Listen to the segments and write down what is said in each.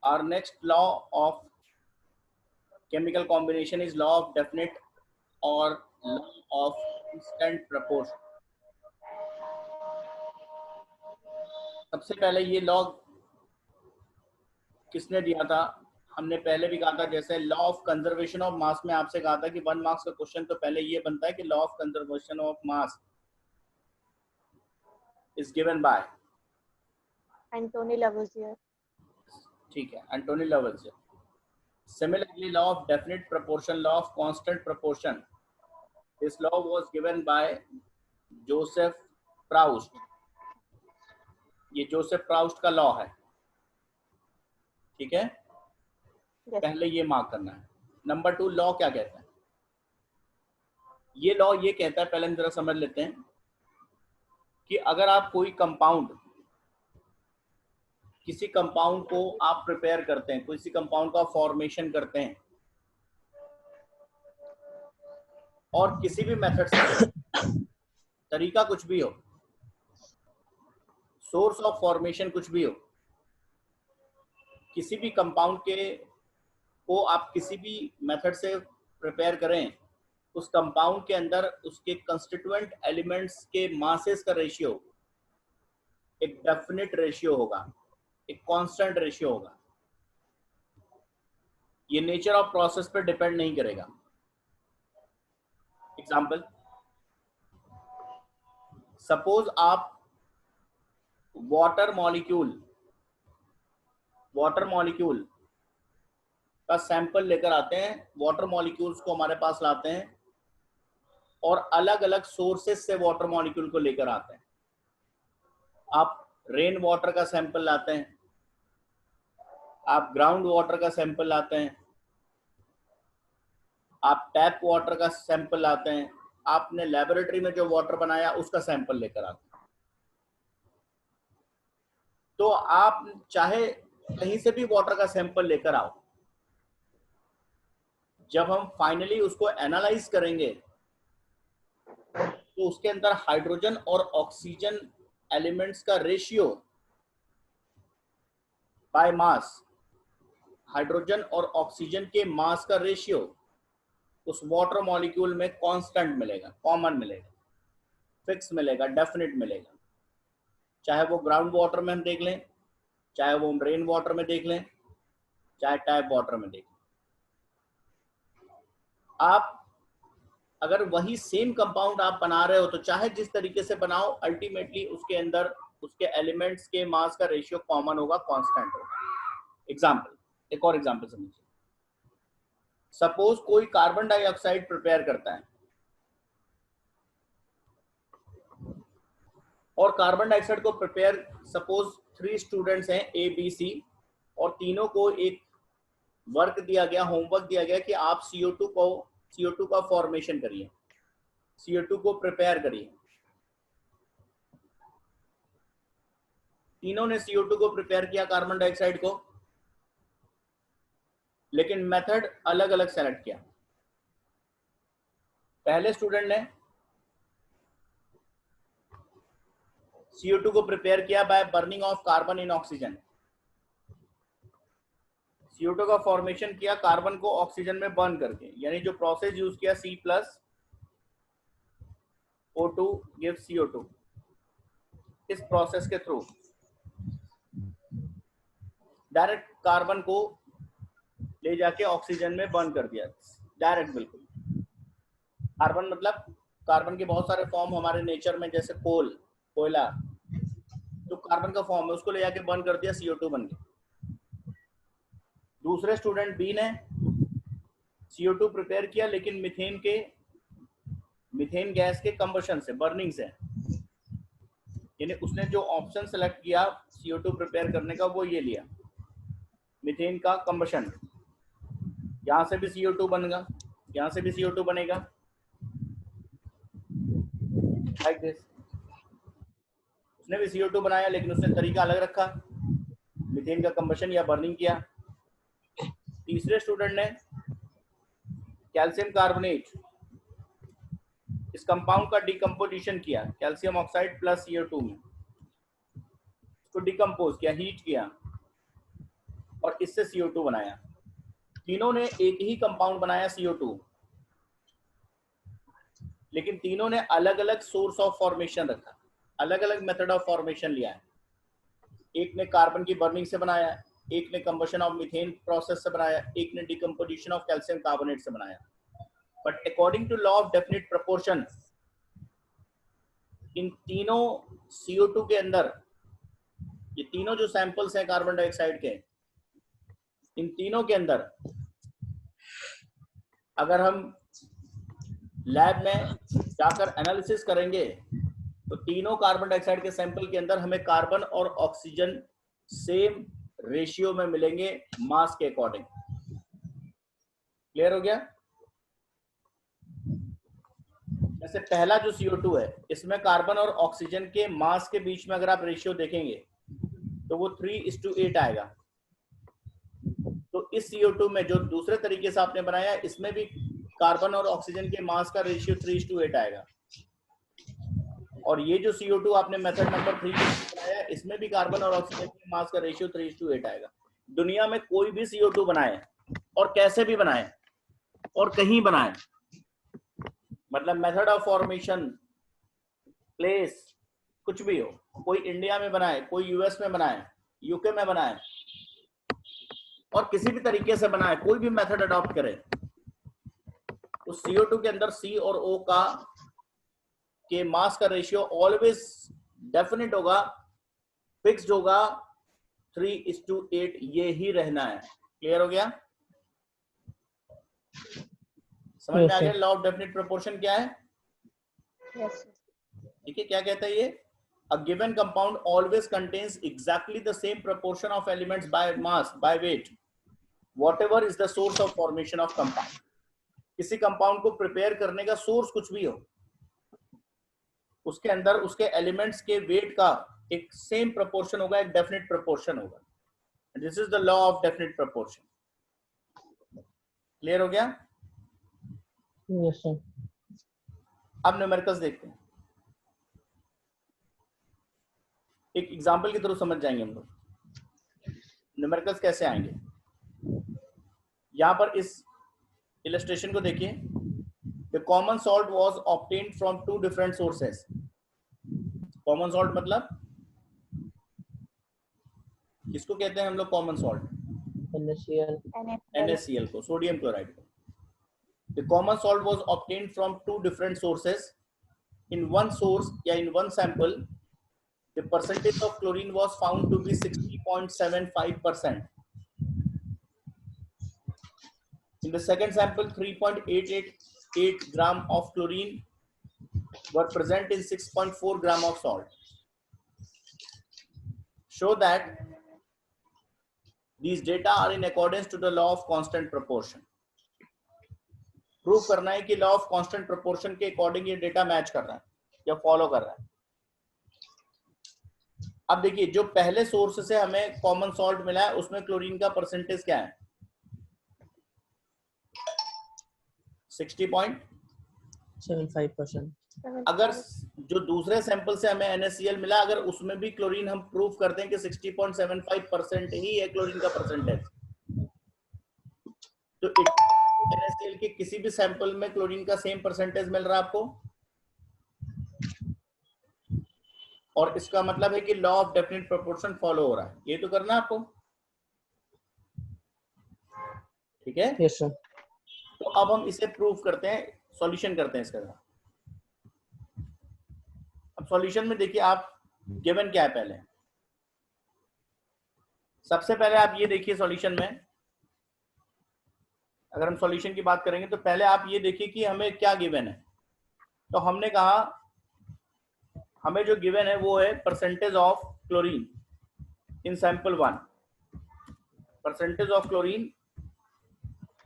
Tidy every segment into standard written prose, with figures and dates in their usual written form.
Our next law of chemical combination is law of definite or law of constant proportion. सबसे पहले ये law किसने दिया था? हमने पहले भी कहा था, जैसे लॉ ऑफ कंजर्वेशन ऑफ मास में आपसे कहा था कि 1 मार्क्स का क्वेश्चन तो पहले ये बनता है कि law of conservation of mass is given by Antoine Lavoisier. ठीक है, Antoine Lavoisier. Similarly, law of definite proportion, law of constant proportion, this law was given by Joseph Proust. ये जोसेफ प्राउस्ट का लॉ है, ठीक है। Yes. पहले ये mark करना है। नंबर 2 लॉ क्या कहता है? ये लॉ ये कहता है, पहले हम जरा समझ लेते हैं कि अगर आप कोई कंपाउंड, किसी कंपाउंड को आप प्रिपेयर करते हैं, किसी कंपाउंड का फॉर्मेशन करते हैं और किसी भी मेथड से, तरीका कुछ भी हो, सोर्स ऑफ फॉर्मेशन कुछ भी हो, किसी भी कंपाउंड के को आप किसी भी मेथड से प्रिपेयर करें, उस कंपाउंड के अंदर उसके कंस्टिट्यूएंट एलिमेंट्स के मासेस का रेशियो एक डेफिनेट रेशियो होगा, एक कांस्टेंट रेशियो होगा। ये नेचर ऑफ प्रोसेस पर डिपेंड नहीं करेगा। एग्जांपल, सपोज आप वाटर मॉलिक्यूल का सैंपल लेकर आते हैं, वाटर मॉलिक्यूल्स को हमारे पास लाते हैं और अलग अलग सोर्सेस से वाटर मॉलिक्यूल को लेकर आते हैं। आप रेन वाटर का सैंपल लाते हैं, आप ग्राउंड वाटर का सैंपल लाते हैं, आप टैप वाटर का सैंपल लाते हैं, आपने लेबोरेटरी में जो वाटर बनाया उसका सैंपल लेकर आते हैं। तो आप चाहे कहीं से भी वाटर का सैंपल लेकर आओ, जब हम फाइनली उसको एनालाइज करेंगे तो उसके अंदर हाइड्रोजन और ऑक्सीजन एलिमेंट्स का रेशियो बाय मास, हाइड्रोजन और ऑक्सीजन के मास का रेशियो उस वाटर मॉलिक्यूल में कांस्टेंट मिलेगा, कॉमन मिलेगा, फिक्स मिलेगा, डेफिनेट मिलेगा। चाहे वो ग्राउंड वाटर में हम देख लें, चाहे वो रेन वाटर में देख लें, चाहे टैप वाटर में देख लें। आप अगर वही सेम कंपाउंड आप बना रहे हो तो चाहे जिस तरीके से बनाओ, अल्टीमेटली उसके अंदर उसके एलिमेंट्स के मास का रेशियो कॉमन होगा, कांस्टेंट होगा। एग्जांपल, एक और एग्जांपल समझिए। सपोज कोई कार्बन डाइऑक्साइड प्रिपेयर करता है और कार्बन डाइऑक्साइड को प्रिपेयर, सपोज 3 स्टूडेंट्स हैं ए बी सी, और तीनों को एक वर्क दिया गया, होमवर्क दिया गया कि आप CO2 का फॉर्मेशन करिए, CO2 को प्रिपेयर करिए। तीनों ने CO2 को प्रिपेयर किया, कार्बन डाइऑक्साइड को, लेकिन मेथड अलग अलग सेलेक्ट किया। पहले स्टूडेंट ने CO2 को प्रिपेयर किया by burning of carbon in oxygen. CO2 का फॉर्मेशन किया कार्बन को ऑक्सीजन में बर्न करके, यानी जो प्रोसेस यूज किया C+O2 गिव्स CO2। इस प्रोसेस के थ्रू डायरेक्ट कार्बन को ले जाके ऑक्सीजन में बर्न कर दिया, डायरेक्ट बिल्कुल। कार्बन मतलब कार्बन के बहुत सारे फॉर्म हमारे नेचर में, जैसे कोयला, जो कार्बन का फॉर्म है उसको ले जाके बर्न कर दिया, CO2 बन गया। दूसरे स्टूडेंट बी ने CO2 प्रिपेयर किया, लेकिन मीथेन गैस के कंबशन से, बर्निंग से, यानी उसने जो ऑप्शन सेलेक्ट किया CO2 प्रिपेयर करने का वो ये लिया, मीथेन का कंबशन। यहां से भी CO2 बनेगा, यहां से भी CO2 बनेगा, लाइक दिस। उसने भी CO2 बनाया, लेकिन उसने तरीका अलग रखा, मीथेन का कंबशन या बर्निंग किया। तीसरे स्टूडेंट ने कैल्शियम कार्बोनेट, इस कंपाउंड का डिकम्पोजिशन किया, कैल्शियम ऑक्साइड प्लस CO2 में, उसको डिकम्पोज किया, हीट किया, और इससे CO2 बनाया। तीनों ने एक ही कंपाउंड बनाया CO2, लेकिन तीनों ने अलग अलग सोर्स ऑफ फॉर्मेशन रखा, अलग अलग मेथड ऑफ फॉर्मेशन लिया है। एक ने कार्बन की बर्निंग से बनाया, एक ने कंबशन ऑफ मीथेन प्रोसेस से बनाया, एक ने डिकम्पोजिशन ऑफ कैल्शियम कार्बोनेट से बनाया। But according to law of definite proportion, इन तीनों CO2 के अंदर, ये तीनों जो सैंपल्स हैं कार्बन डाइऑक्साइड के, इन तीनों के अंदर अगर हम लैब में जाकर एनालिसिस करेंगे तो तीनों कार्बन डाइऑक्साइड के सैंपल के अंदर हमें कार्बन और ऑक्सीजन सेम रेशियो में मिलेंगे मास के अकॉर्डिंग। क्लियर हो गया? जैसे पहला जो CO2 है, इसमें कार्बन और ऑक्सीजन के मास के बीच में अगर आप रेशियो देखेंगे तो वो 3:8 आएगा। तो इस CO2 में जो दूसरे तरीके से आपने बनाया, इसमें भी कार्बन और ऑक्सीजन के मास का रेशियो 3:8 आएगा। और ये जो CO2 आपने मेथड नंबर 3 बनाया, इसमें भी कार्बन और ऑक्सीजन के मास का रेशियो 3:8 आएगा। दुनिया में कोई भी CO2 बनाए और कैसे भी बनाए और कहीं बनाए, मतलब मेथड ऑफ फॉर्मेशन, प्लेस, कुछ भी हो, कोई इंडिया में बनाए, कोई US में बनाए, UK में बनाए, और किसी भी तरीके से बनाए, कोई भी मेथड अडॉप्ट करे, तो CO2 के अंदर C और O का के मास का रेशियो ऑलवेज डेफिनेट होगा, फिक्स्ड होगा, 3:8 ये ही रहना है। क्लियर हो गया? समझ में आ गया लॉ ऑफ डेफिनेट प्रोपोर्शन क्या है? Yes. ठीक है, क्या कहता है ये? A given compound always contains exactly the same proportion of elements by mass, by weight, whatever is the source of formation of compound. किसी कंपाउंड को प्रिपेयर करने का सोर्स कुछ भी हो, उसके अंदर उसके एलिमेंट्स के वेट का एक सेम प्रोपोर्शन होगा, एक डेफिनेट प्रोपोर्शन होगा। This is the law of definite proportion. Clear हो गया? Yes sir. अब न्यूमेरिकल्स देखते हैं, एक एग्जांपल के थ्रू समझ जाएंगे हम लोग न्यूमेरिकल्स कैसे आएंगे। यहां पर इस इलस्ट्रेशन को देखिए। The common salt was obtained from 2 different sources. Common salt मतलब किसको कहते हैं हम लोग? कॉमन सॉल्ट NaCl, NaCl को, सोडियम क्लोराइड को। The common salt was obtained from 2 different sources. In one source या in one sample the percentage of chlorine was found to be 60.75%. In the second sample, 3.888 gram of chlorine were present in 6.4 gram of salt. Show that these data are in accordance to the law of constant proportion. Prove करना है कि law of constant proportion के according ये data match कर रहा है या follow कर रहा है। अब देखिए, जो पहले सोर्स से हमें कॉमन सॉल्ट मिला है उसमें क्लोरीन का परसेंटेज क्या है? 60.75%। अगर जो दूसरे सैंपल से हमें NaCl मिला, अगर उसमें भी क्लोरीन हम प्रूफ करते हैं कि 60.75% ही है क्लोरीन का परसेंटेज, तो NaCl के किसी भी सैंपल में क्लोरीन का सेम परसेंटेज मिल रहा है आपको, और इसका मतलब है कि law of definite proportion follow हो रहा है। ये तो करना है आपको, ठीक है? Yes sir. तो अब हम इसे प्रूव करते हैं, सॉल्यूशन करते हैं इसका। अब सॉल्यूशन में देखिए, आप गिवन क्या है पहले, सबसे पहले आप ये देखिए सॉल्यूशन में, अगर हम सॉल्यूशन की बात करेंगे तो पहले आप ये देखिए कि हमें क्या गिवन है। तो हमने कहा हमें जो गिवन है वो है percentage of chlorine in sample 1, percentage of chlorine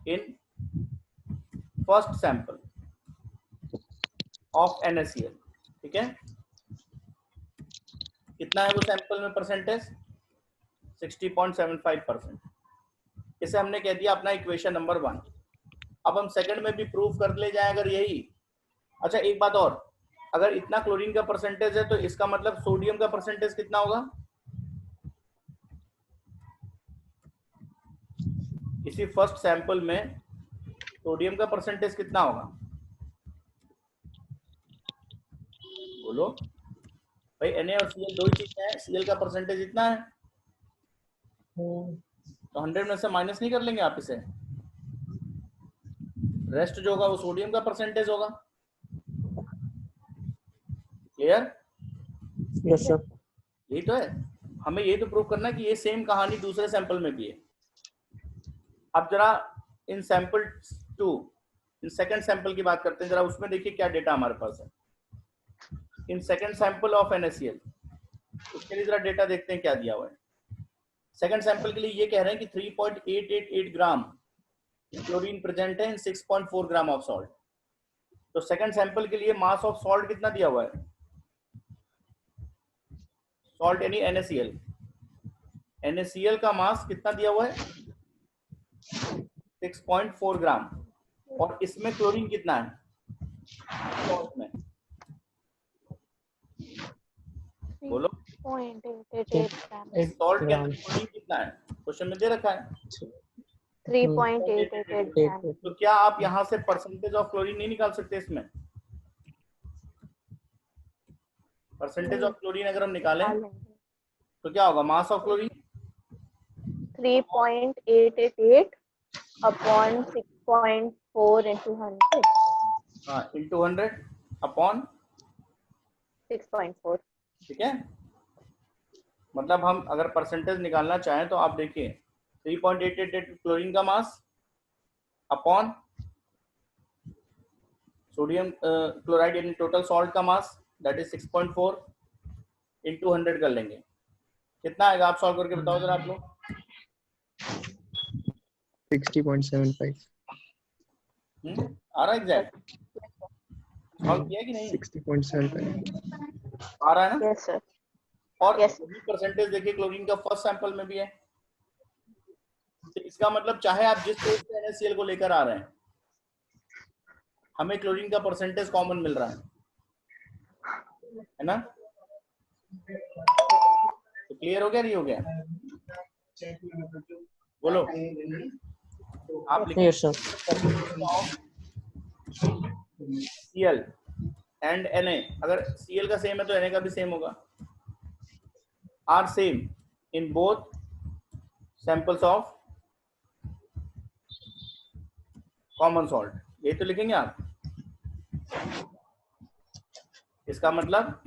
in first sample of NaCl। ठीक है, कितना है वो सैंपल में परसेंटेज? 60.75%। इसे हमने कह दिया अपना इक्वेशन नंबर 1। अब हम सेकंड में भी प्रूफ कर ले जाए अगर यही। अच्छा, एक बात और, अगर इतना क्लोरीन का परसेंटेज है तो इसका मतलब सोडियम का परसेंटेज कितना होगा? इसी फर्स्ट सैंपल में सोडियम का परसेंटेज कितना होगा? बोलो भाई, Na और Cl दो ही चीजें हैं, Cl का परसेंटेज इतना है तो 100 में से माइनस नहीं कर लेंगे आप इसे, रेस्ट जो होगा वो सोडियम का परसेंटेज होगा। क्लियर? Yes sir. यही तो है, हमें ये तो प्रूव करना है कि ये सेम कहानी दूसरे सैंपल में भी है। अब जरा इन सैंपल 2, इन सेकंड सैंपल की बात करते हैं, जरा उसमें देखिए क्या डेटा हमारे पास है। In second sample of NaCl, उसके लिए जरा डेटा देखते हैं क्या दिया हुआ है। सेकंड सैंपल के लिए ये कह रहे हैं कि 3.888 ग्राम क्लोरीन प्रेजेंट है इन 6.4 ग्राम ऑफ सॉल्ट। तो सेकंड सैंपल के लिए मास ऑफ सॉल्ट कितना दिया हुआ है? सॉल्ट यानी NaCl, NaCl का मास कितना दिया हुआ है? 6.4 ग्राम। और इसमें क्लोरीन कितना है सॉल्ट में? बोलो, 0.888 grams. सॉल्ट के अंदर क्लोरीन कितना है? क्वेश्चन में दे रखा है 3.888 grams. तो क्या आप यहां से परसेंटेज ऑफ क्लोरीन नहीं निकाल सकते? इसमें परसेंटेज ऑफ क्लोरीन अगर हम निकालें तो क्या होगा? Mass of chlorine 3.888 upon 6.4 into 100. हाँ, इंटू 100 अपॉन 6.4. ठीक है। मतलब हम अगर परसेंटेज निकालना चाहें तो आप देखिए 3.888 क्लोरीन का मास अपॉन सोडियम क्लोराइड यानी टोटल सॉल्ट का मास दैट इज 6.4 इंटू 100 कर लेंगे, कितना आएगा? आप सॉल्व करके बताओ जरा आप लोग। 60.75 आ रहा है एग्जैक्ट? सॉल्व किया कि नहीं? 60.75 आ रहा है ना? Yes sir. और Yes. वही परसेंटेज देखिए क्लोरीन का फर्स्ट सैंपल में भी है। तो इसका मतलब चाहे आप जिस सोर्स से NaCl को लेकर आ रहे हैं, हमें क्लोरीन का परसेंटेज कॉमन मिल रहा है ना? तो क्लियर हो गया नहीं हो गया? बोलो आप लिखिए yes sir. Cl and Na, अगर Cl का सेम है तो Na का भी सेम होगा, are same in both samples of common salt, ये तो लिखेंगे आप। इसका मतलब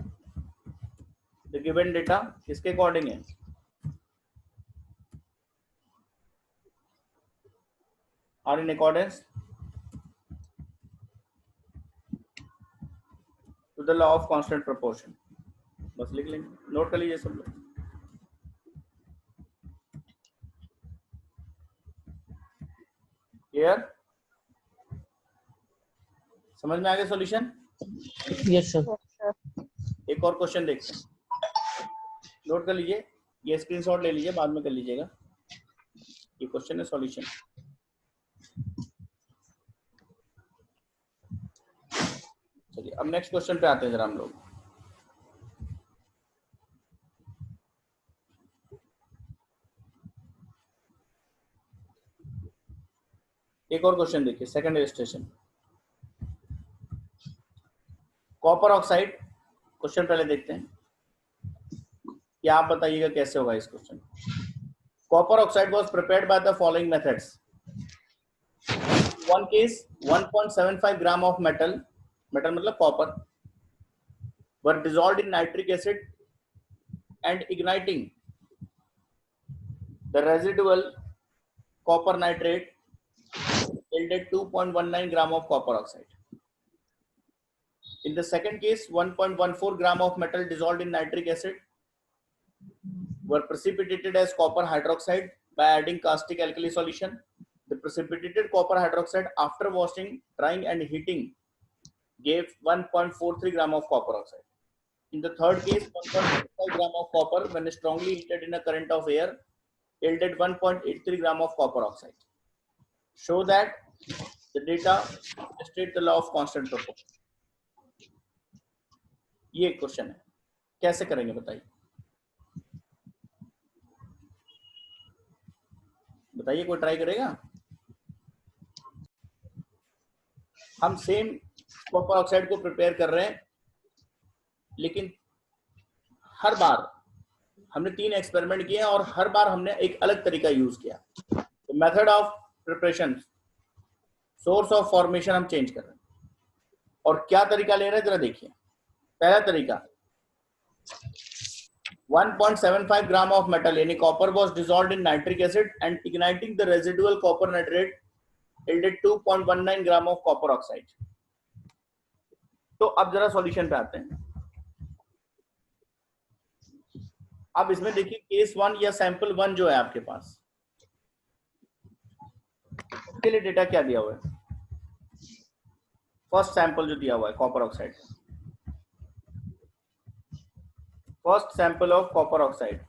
द गिवन डेटा किसके अकॉर्डिंग है? Are in accordance to the law of constant proportion. बस लिख लेंगे, नोट कर लीजिए सब लोग। क्लियर? समझ में आ गया solution? Yes sir. Yes sir. एक और क्वेश्चन देखते हैं, नोट कर लीजिए, ये स्क्रीनशॉट ले लीजिए, बाद में कर लीजिएगा। ये क्वेश्चन है, सॉल्यूशन। चलिए अब नेक्स्ट क्वेश्चन पे आते हैं जरा हम लोग। एक और क्वेश्चन देखिए, second illustration, copper oxide. Question पहले देखते हैं, क्या आप बताइएगा कैसे होगा इस question. Copper oxide was prepared by the following methods. One case 1.75 gram of metal, metal मतलब copper, were dissolved in nitric acid and igniting the residual copper nitrate yielded 2.19 gram of copper oxide. In the second case, 1.14 gram of metal dissolved in nitric acid were precipitated as copper hydroxide by adding caustic alkali solution. The precipitated copper hydroxide after washing, drying and heating gave 1.43 gram of copper oxide. In the third case, 1.85 gram of copper when strongly heated in a current of air yielded 1.83 gram of copper oxide. Show that the data illustrate the law of constant proportion. ये question है, कैसे करेंगे बताइए? बताइए, कोई try करेगा? हम same copper oxide को प्रिपेयर कर रहे हैं, लेकिन हर बार हमने 3 एक्सपेरिमेंट किए और हर बार हमने एक अलग तरीका यूज किया। तो method of preparation, source of formation हम चेंज कर रहे हैं। और क्या तरीका ले रहे हैं जरा देखिए। पहला तरीका 1.75 ग्राम ऑफ मेटल यानी copper was dissolved in nitric acid and igniting the residual copper nitrate yielded 2.19 gram of copper oxide. तो अब जरा सॉल्यूशन पे आते हैं। अब इसमें देखिए केस 1 या सैंपल 1 जो है आपके पास, उसके लिए डेटा क्या दिया हुआ है? फर्स्ट सैंपल जो दिया हुआ है copper oxide, first sample of copper oxide,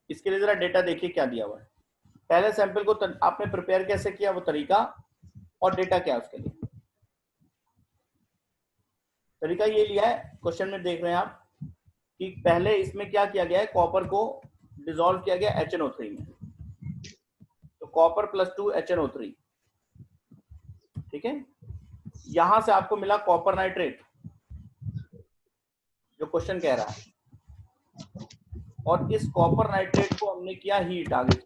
इसके लिए जरा डेटा देखिए क्या दिया हुआ है। पहले सैंपल को आपने प्रिपेयर कैसे किया, वो तरीका और डेटा क्या है उसके लिए। तरीका ये लिया है, क्वेश्चन में देख रहे हैं आप कि पहले इसमें क्या किया गया है, कॉपर को डिसॉल्व किया गया HNO3 में, तो कॉपर +2 HNO3, ठीक है। यहां से आपको मिला कॉपर नाइट्रेट जो क्वेश्चन कह रहा है, और इस कॉपर नाइट्रेट को हमने किया हीट, आगे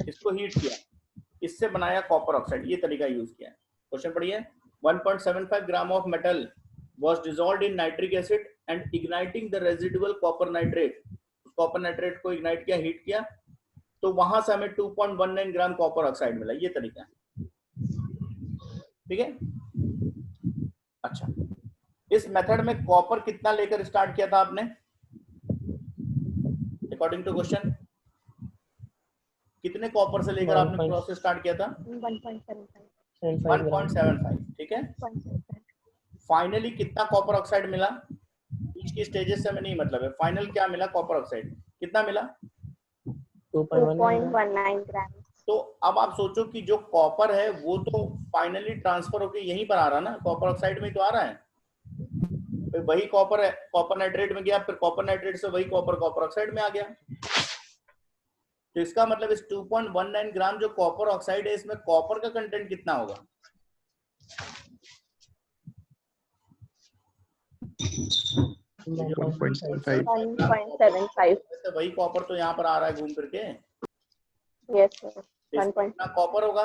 इसको हीट किया, इससे बनाया कॉपर ऑक्साइड। ये तरीका यूज किया है। क्वेश्चन पढ़िए। 1.75 gram of metal was dissolved in nitric acid and igniting the residual copper nitrate, copper nitrate को इग्नाइट किया, हीट किया, तो वहां से हमें 2.19 ग्राम कॉपर ऑक्साइड मिला। ये तरीका है, ठीक है। अच्छा, इस मेथड में कॉपर कितना लेकर स्टार्ट किया था आपने अकॉर्डिंग टू क्वेश्चन? कितने कॉपर से लेकर आपने प्रोसेस स्टार्ट किया था? 1.75, ठीक है। फाइनली कितना कॉपर ऑक्साइड मिला? बीच की स्टेजेस से हमें नहीं मतलब है, फाइनल क्या मिला कॉपर ऑक्साइड, कितना मिला? 2.19 ग्राम। तो अब आप सोचो कि जो कॉपर है वो तो फाइनली ट्रांसफर होकर यहीं पर आ रहा है ना, कॉपर ऑक्साइड में तो आ रहा है। फिर वही कॉपर है, कॉपर नाइट्रेट में गया, फिर कॉपर नाइट्रेट से वही कॉपर ऑक्साइड में आ गया। तो इसका मतलब इस 2.19 ग्राम जो कॉपर ऑक्साइड है, इसमें कॉपर का कंटेंट कितना होगा? 1.75। वही कॉपर तो यहाँ पर आ रहा है घूम फिर के। Yes sir, 1. कितना कॉपर होगा?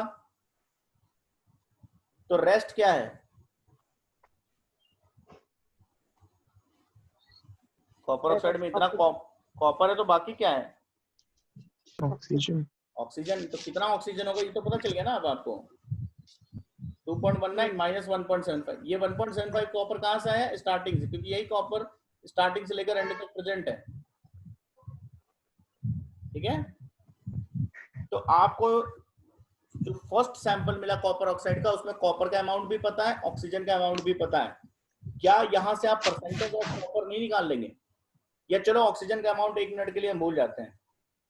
तो रेस्ट क्या है? कॉपर ऑक्साइड में इतना कॉपर है, तो बाकी क्या है? ऑक्सीजन। ऑक्सीजन। तो कितना ऑक्सीजन होगा ये तो पता चल गया ना अब आपको। 2.19 माइनस 1.75, ये 1.75 कॉपर कहां से आया? स्टार्टिंग से, क्योंकि यही कॉपर स्टार्टिंग से लेकर एंड तक प्रेजेंट है, ठीक है। तो आपको जो फर्स्ट सैंपल मिला कॉपर ऑक्साइड का, उसमें कॉपर का अमाउंट भी पता है, ऑक्सीजन का अमाउंट भी पता है। क्या यहां से आप परसेंटेज ऑफ कॉपर नहीं निकाल लेंगे? या चलो ऑक्सीजन का अमाउंट 1 मिनट के लिए हम भूल जाते हैं,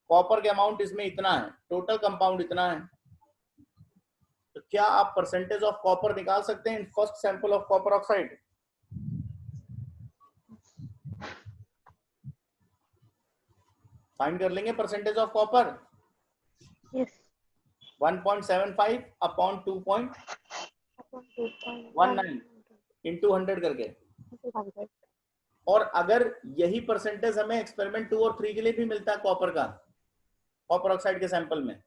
कॉपर का अमाउंट इसमें इतना है, टोटल कंपाउंड इतना है, तो क्या आप परसेंटेज ऑफ कॉपर निकाल सकते हैं in first sample of copper oxide? Find कर लेंगे percentage of copper. Yes. 1.75 upon 2.19 into 100 करके। और अगर यही परसेंटेज हमें एक्सपेरिमेंट 2 और 3 के लिए भी मिलता है कॉपर का, कॉपर ऑक्साइड के सैंपल में,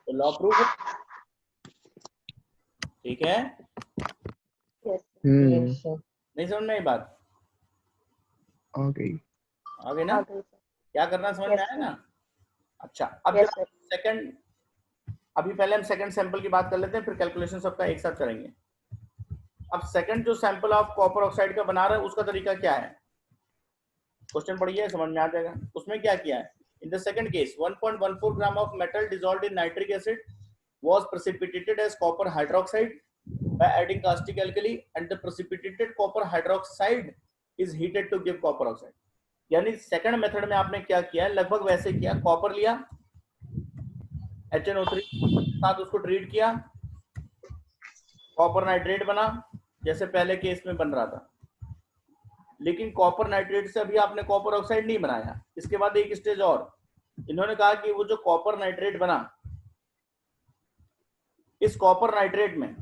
तो लॉ प्रूफ है, ठीक है। नहीं समझ में आई बात? आ गई ना? क्या करना समझ में आया ना? अच्छा, अब सेकंड, अभी पहले हम सेकंड सैंपल की बात कर लेते हैं, फिर कैलकुलेशन सबका एक साथ करेंगे। अब सेकंड जो सैंपल ऑफ कॉपर ऑक्साइड का बना रहा है, उसका तरीका क्या है? क्वेश्चन पढ़िए, समझ में आ जाएगा। उसमें क्या किया है? In the second case 1.14 gram of metal dissolved in nitric acid was precipitated as copper hydroxide by adding caustic alkali, and the precipitated copper hydroxide is heated to give copper oxide। यानी second method में आपने क्या किया, लगभग वैसे किया, copper लिया, HNO3 साथ उसको ट्रीट किया, कॉपर नाइट्रेट बना जैसे पहले केस में बन रहा था, लेकिन कॉपर नाइट्रेट से अभी आपने कॉपर ऑक्साइड नहीं बनाया। इसके बाद एक स्टेज और, इन्होंने कहा कि वो जो कॉपर नाइट्रेट बना इस कॉपर नाइट्रेट में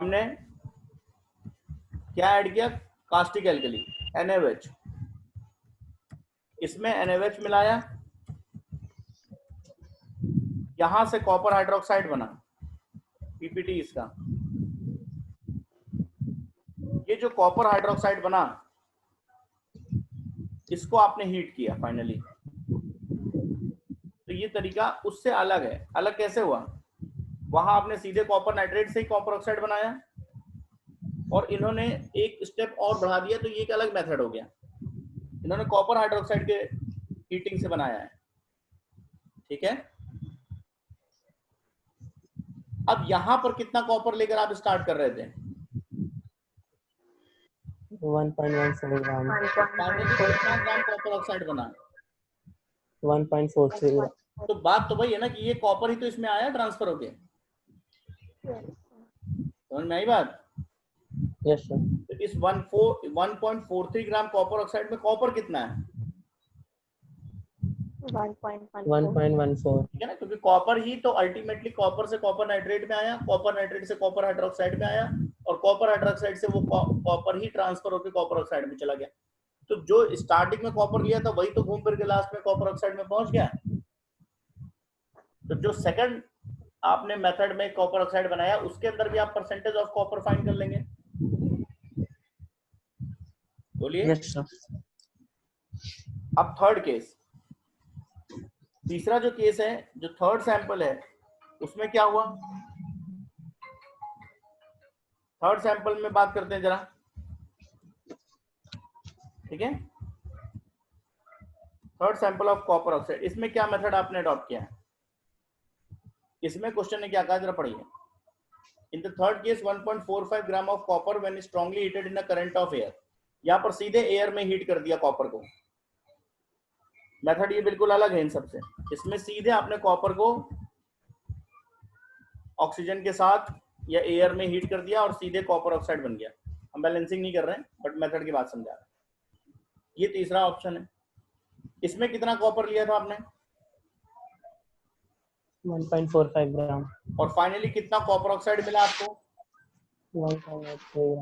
हमने क्या ऐड किया, कास्टिक एल्कली NaOH, इसमें NaOH मिलाया, यहां से कॉपर हाइड्रोक्साइड बना PPT इसका। ये जो कॉपर हाइड्रोक्साइड बना इसको आपने हीट किया फाइनली। तो ये तरीका उससे अलग है। अलग कैसे हुआ, वहां आपने सीधे कॉपर नाइट्रेट से ही कॉपर ऑक्साइड बनाया और इन्होंने एक स्टेप और बढ़ा दिया, तो ये एक अलग मेथड हो गया। इन्होंने कॉपर हाइड्रोक्साइड के हीटिंग से बनाया है, ठीक है। अब यहां पर कितना कॉपर लेकर आप स्टार्ट कर रहे थे, 1.14 ग्राम। फाइनली कितना ग्राम कॉपर ऑक्साइड बना, 1.43 ग्राम। तो बात तो वही है ना कि ये कॉपर ही तो इसमें आया ट्रांसफर होके, समझ में आई बात। Yes sir. तो इस 1.43 ग्राम कॉपर ऑक्साइड में कॉपर कितना है, 1.14. ठीक है ना, क्योंकि कॉपर ही तो अल्टीमेटली कॉपर से कॉपर नाइट्रेट में आया, कॉपर नाइट्रेट से कॉपर हाइड्रोक्साइड में आया और कॉपर हाइड्रोक्साइड से वो कॉपर ही ट्रांसफर होकर कॉपर ऑक्साइड में चला गया। तो जो स्टार्टिंग में कॉपर लिया था वही तो घूम फिर के लास्ट में कॉपर ऑक्साइड में पहुंच गया। तो जो सेकंड आपने मेथड में कॉपर ऑक्साइड बनाया उसके अंदर भी आप परसेंटेज ऑफ कॉपर फाइंड कर लेंगे। बोलिए। Yes sir. अब थर्ड केस, तीसरा जो केस है, जो थर्ड सैंपल है उसमें क्या हुआ, थर्ड सैंपल में बात करते हैं जरा, ठीक है। Third sample of copper oxide, इसमें क्या मेथड आपने अडॉप्ट किया है, इसमें क्वेश्चन ने क्या कहा जरा पढ़िए। In the third case 1.45 gram of copper when strongly heated in a current of air, यहां पर सीधे एयर में हीट कर दिया कॉपर को। मेथड ये बिल्कुल अलग है इन सबसे। इसमें सीधे आपने कॉपर को ऑक्सीजन के साथ या एयर में हीट कर दिया और सीधे कॉपर ऑक्साइड बन गया। हम बैलेंसिंग नहीं कर रहे हैं बट मेथड की बात समझा रहे हैं। ये तीसरा ऑप्शन है। इसमें कितना कॉपर लिया था आपने, 1.45 ग्राम। और फाइनली कितना कॉपर ऑक्साइड मिला आपको, 1.83 ग्राम।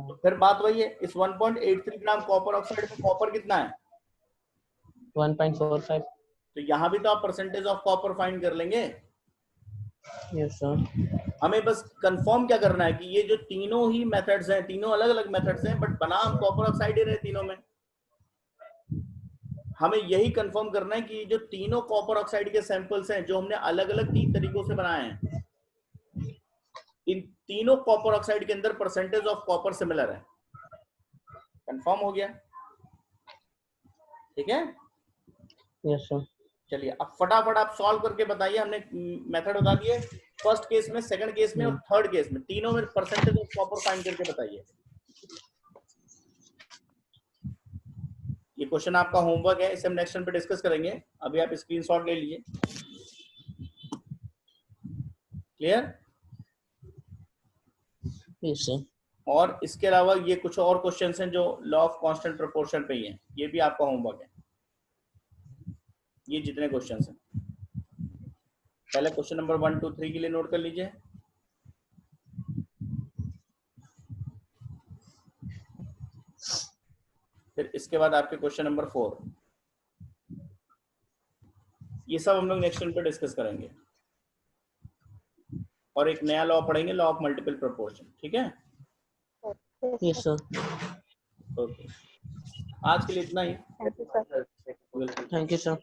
तो फिर बात वही है, इस 1.83 ग्राम कॉपर ऑक्साइड में कॉपर कितना है, 1.45। तो यहाँ भी तो आप परसेंटेज ऑफ कॉपर फाइंड कर लेंगे। Yes sir. हमें बस कंफर्म क्या करना है कि ये जो तीनों ही मेथड्स हैं, तीनों अलग अलग मेथड्स हैं बट बना हम कॉपर ऑक्साइड ही रहे तीनों में। हमें यही कंफर्म करना है कि जो तीनों कॉपर ऑक्साइड के सैंपल्स हैं जो हमने अलग अलग 3 तरीकों से बनाए हैं, इन तीनों कॉपर ऑक्साइड के अंदर परसेंटेज ऑफ कॉपर सिमिलर है। कंफर्म हो गया, ठीक है। Yes sir. चलिए अब फटाफट आप सॉल्व करके बताइए। हमने मेथड बता दिए फर्स्ट केस में, सेकंड केस में और थर्ड केस में, तीनों में परसेंटेज ऑफ कॉपर फाइंड करके बताइए। ये क्वेश्चन आपका होमवर्क है, इसे हम नेक्स्ट टाइम पे डिस्कस करेंगे। अभी आप स्क्रीनशॉट ले लीजिए। क्लियर? Yes sir. और इसके अलावा ये कुछ और क्वेश्चंस हैं जो लॉ ऑफ कांस्टेंट प्रोपोर्शन पे ही हैं, ये भी आपका होमवर्क है। ये जितने क्वेश्चंस हैं, पहले क्वेश्चन नंबर 1 2 3 के लिए नोट कर लीजिए। फिर इसके बाद आपके क्वेश्चन नंबर 4, ये सब हम लोग नेक्स्ट टाइम पे डिस्कस करेंगे। और एक नया लॉ पढ़ेंगे, लॉ ऑफ मल्टीपल प्रोपोर्शन, ठीक है। Yes sir. ओके, आज के लिए इतना ही। Thank you, sir. Welcome. Thank you sir.